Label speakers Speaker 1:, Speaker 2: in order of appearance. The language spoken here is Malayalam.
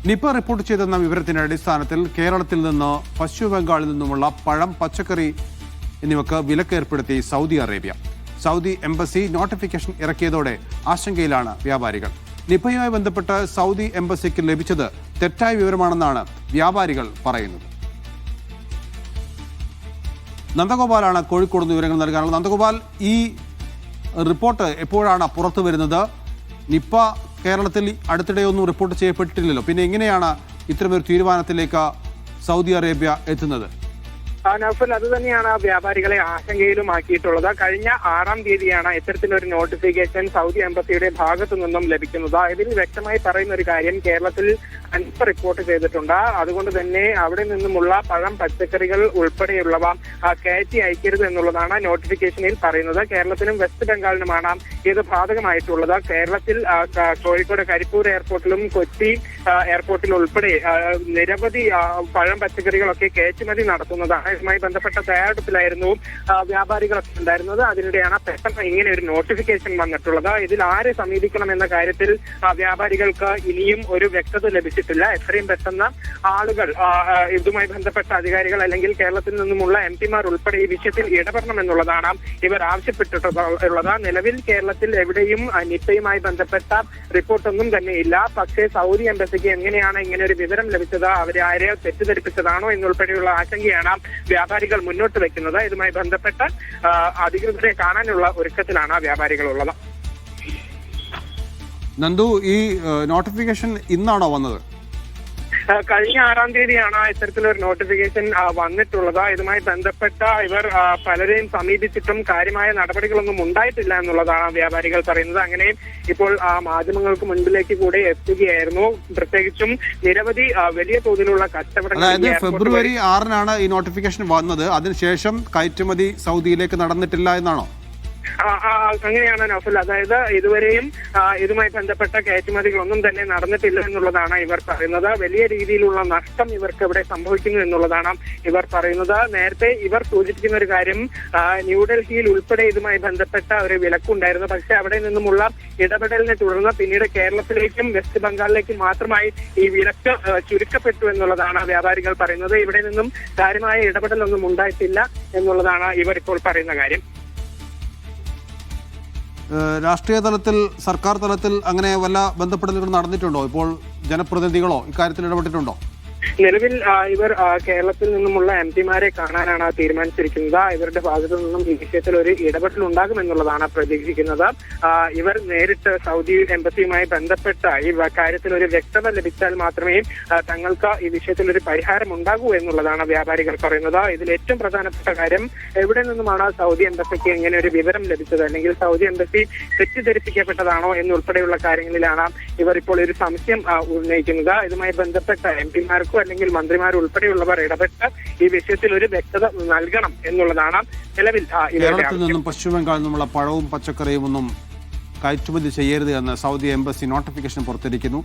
Speaker 1: നിപ റിപ്പോർട്ട് ചെയ്തെന്ന വിവരത്തിന്റെ അടിസ്ഥാനത്തിൽ കേരളത്തിൽ നിന്ന് പശ്ചിമ ബംഗാളിൽ നിന്നുമുള്ള പഴം, പച്ചക്കറി എന്നിവയ്ക്ക് വിലക്ക് ഏർപ്പെടുത്തി Saudi Arabia. Saudi embassy notification ഇറക്കിയതോടെ ആശങ്കയിലാണ് വ്യാപാരികൾ. നിപയുമായി ബന്ധപ്പെട്ട് സൗദി എംബസിക്ക് ലഭിച്ചത് തെറ്റായ വിവരമാണെന്നാണ് വ്യാപാരികൾ പറയുന്നത്. നന്ദഗോപാലാണ് കോഴിക്കോട് നിന്ന് വിവരങ്ങൾ നൽകാനുള്ളത്. നന്ദഗോപാൽ, ഈ റിപ്പോർട്ട് എപ്പോഴാണ് പുറത്തു വരുന്നത്? നിപ കേരളത്തിൽ അടുത്തിടെയൊന്നും റിപ്പോർട്ട് ചെയ്യപ്പെട്ടിട്ടില്ലല്ലോ. പിന്നെ എങ്ങനെയാണ് ഇത്തരമൊരു തീരുമാനത്തിലേക്ക് സൗദി അറേബ്യ എത്തുന്നത്?
Speaker 2: നൗഫൽ, അത് തന്നെയാണ് വ്യാപാരികളെ ആശങ്കയിലുമാക്കിയിട്ടുള്ളത്. കഴിഞ്ഞ 6-ാം തീയതിയാണ് ഇത്തരത്തിലൊരു നോട്ടിഫിക്കേഷൻ സൗദി എംബസിയുടെ ഭാഗത്തു നിന്നും ലഭിക്കുന്നത്. ഇതിൽ വ്യക്തമായി പറയുന്ന ഒരു കാര്യം, കേരളത്തിൽ നിപ റിപ്പോർട്ട് ചെയ്തിട്ടുണ്ട്. അതുകൊണ്ട് തന്നെ അവിടെ നിന്നുമുള്ള പഴം, പച്ചക്കറികൾ ഉൾപ്പെടെയുള്ളവ കയറ്റി അയക്കരുത് എന്നുള്ളതാണ് നോട്ടിഫിക്കേഷനിൽ പറയുന്നത്. കേരളത്തിനും വെസ്റ്റ് ബംഗാളിനുമാണ് ഇത് ബാധകമായിട്ടുള്ളത്. കേരളത്തിൽ കോഴിക്കോട് കരിപ്പൂർ എയർപോർട്ടിലും കൊച്ചി എയർപോർട്ടിൽ ഉൾപ്പെടെ നിരവധി പഴം, പച്ചക്കറികളൊക്കെ കയറ്റുമതി നടത്തുന്നതാണ്. ഇതുമായി ബന്ധപ്പെട്ട തയ്യാറെടുപ്പിലായിരുന്നു വ്യാപാരികളൊക്കെ ഉണ്ടായിരുന്നത്. അതിനിടെയാണ് പെട്ടെന്ന് ഇങ്ങനെ ഒരു നോട്ടിഫിക്കേഷൻ വന്നിട്ടുള്ളത്. ഇതിൽ ആരെ സമീപിക്കണം എന്ന കാര്യത്തിൽ വ്യാപാരികൾക്ക് ഇനിയും ഒരു വ്യക്തത ലഭിച്ചിട്ടില്ല. എത്രയും പെട്ടെന്ന് ആളുകൾ, ഇതുമായി ബന്ധപ്പെട്ട അധികാരികൾ അല്ലെങ്കിൽ കേരളത്തിൽ നിന്നുമുള്ള എംപിമാർ ഉൾപ്പെടെ ഈ വിഷയത്തിൽ ഇടപെടണം എന്നുള്ളതാണ് ഇവർ ആവശ്യപ്പെട്ടിട്ടുള്ളത്. നിലവിൽ കേരളത്തിൽ എവിടെയും നിപയുമായി ബന്ധപ്പെട്ട റിപ്പോർട്ടൊന്നും തന്നെ ഇല്ല. പക്ഷേ സൗദി എംബസിക്ക് എങ്ങനെയാണ് ഇങ്ങനെ ഒരു വിവരം ലഭിച്ചത്, അവരെ ആരെ തെറ്റിദ്ധരിപ്പിച്ചതാണോ എന്നുൾപ്പെടെയുള്ള ആശങ്കയാണ് വ്യാപാരികൾ മുന്നോട്ട് വെക്കുന്നത്. ഇതുമായി ബന്ധപ്പെട്ട് അധികൃതരെ കാണാനുള്ള ഒരുക്കത്തിലാണ് വ്യാപാരികളുള്ളത്.
Speaker 1: നന്ദു, ഈ നോട്ടിഫിക്കേഷൻ ഇന്നാണോ വന്നത്?
Speaker 2: കഴിഞ്ഞ 6-ാം തീയതിയാണ് ഇത്തരത്തിലൊരു നോട്ടിഫിക്കേഷൻ വന്നിട്ടുള്ളത്. ഇതുമായി ബന്ധപ്പെട്ട ഇവർ പലരെയും സമീപിച്ചിട്ടും കാര്യമായ നടപടികളൊന്നും ഉണ്ടായിട്ടില്ല എന്നുള്ളതാണ് വ്യാപാരികൾ പറയുന്നത്. അങ്ങനെ ഇപ്പോൾ മാധ്യമങ്ങൾക്ക് മുൻപിലേക്ക് കൂടെ എത്തുകയായിരുന്നു. പ്രത്യേകിച്ചും നിരവധി വലിയ തോതിലുള്ള കച്ചവടങ്ങൾ.
Speaker 1: അതായത് ഫെബ്രുവരി 6-നാണ് ഈ നോട്ടിഫിക്കേഷൻ വന്നത്. അതിനുശേഷം കയറ്റുമതി സൗദിയിലേക്ക് നടന്നിട്ടില്ല എന്നാണോ?
Speaker 2: അങ്ങനെയാണ് നൗഫൽ. അതായത് ഇതുവരെയും ഇതുമായി ബന്ധപ്പെട്ട കയറ്റുമതികളൊന്നും തന്നെ നടന്നിട്ടില്ല എന്നുള്ളതാണ് ഇവർ പറയുന്നത്. വലിയ രീതിയിലുള്ള നഷ്ടം ഇവർക്ക് ഇവിടെ സംഭവിക്കുന്നു എന്നുള്ളതാണ് ഇവർ പറയുന്നത്. നേരത്തെ ഇവർ സൂചിപ്പിക്കുന്ന ഒരു കാര്യം, ന്യൂഡൽഹിയിൽ ഉൾപ്പെടെ ഇതുമായി ബന്ധപ്പെട്ട ഒരു വിലക്കുണ്ടായിരുന്നു. പക്ഷെ അവിടെ നിന്നുമുള്ള ഇടപെടലിനെ തുടർന്ന് പിന്നീട് കേരളത്തിലേക്കും വെസ്റ്റ് ബംഗാളിലേക്കും മാത്രമായി ഈ വിലക്ക് ചുരുക്കപ്പെട്ടു എന്നുള്ളതാണ് വ്യാപാരികൾ പറയുന്നത്. ഇവിടെ നിന്നും കാര്യമായ ഇടപെടലൊന്നും ഉണ്ടായിട്ടില്ല എന്നുള്ളതാണ് ഇവർ ഇപ്പോൾ പറയുന്ന കാര്യം.
Speaker 1: രാഷ്ട്രീയ തലത്തിൽ, സർക്കാർ തലത്തിൽ അങ്ങനെ വല്ല ബന്ധപ്പെടലുകൾ നടന്നിട്ടുണ്ടോ? ഇപ്പോൾ ജനപ്രതിനിധികളോ ഇക്കാര്യത്തിൽ ഇടപെട്ടിട്ടുണ്ടോ?
Speaker 2: നിലവിൽ ഇവർ കേരളത്തിൽ നിന്നുമുള്ള എംപിമാരെ കാണാനാണ് തീരുമാനിച്ചിരിക്കുന്നത്. ഇവരുടെ ഭാഗത്തു നിന്നും ഈ വിഷയത്തിൽ ഒരു ഇടപെടൽ ഉണ്ടാകുമെന്നുള്ളതാണ് പ്രതീക്ഷിക്കുന്നത്. ഇവർ നേരിട്ട് സൗദി എംബസിയുമായി ബന്ധപ്പെട്ട ഈ കാര്യത്തിൽ ഒരു വ്യക്തത ലഭിച്ചാൽ മാത്രമേ തങ്ങൾക്ക് ഈ വിഷയത്തിൽ ഒരു പരിഹാരം ഉണ്ടാകൂ എന്നുള്ളതാണ് വ്യാപാരികൾ പറയുന്നത്. ഇതിൽ ഏറ്റവും പ്രധാനപ്പെട്ട കാര്യം, എവിടെ നിന്നുമാണ് സൗദി എംബസിക്ക് ഇങ്ങനെ ഒരു വിവരം ലഭിച്ചത്, അല്ലെങ്കിൽ സൗദി എംബസി തെറ്റിദ്ധരിപ്പിക്കപ്പെട്ടതാണോ എന്നുൾപ്പെടെയുള്ള കാര്യങ്ങളിലാണ് ഇവർ ഇപ്പോൾ ഒരു സംശയം ഉന്നയിക്കുന്നത്. ഇതുമായി ബന്ധപ്പെട്ട എംപിമാർക്കും അല്ലെങ്കിൽ മന്ത്രിമാർ ഉൾപ്പെടെയുള്ളവർ ഇടപെട്ട് ഈ വിഷയത്തിൽ ഒരു വ്യക്തത നൽകണം എന്നുള്ളതാണ് നിലവിൽ.
Speaker 1: കേരളത്തിൽ നിന്നും പശ്ചിമ ബംഗാളിൽ നിന്നുള്ള പഴവും പച്ചക്കറിയും ഒന്നും കയറ്റുമതി ചെയ്യരുത് എന്ന് സൗദി എംബസി നോട്ടിഫിക്കേഷൻ പുറത്തിരിക്കുന്നു.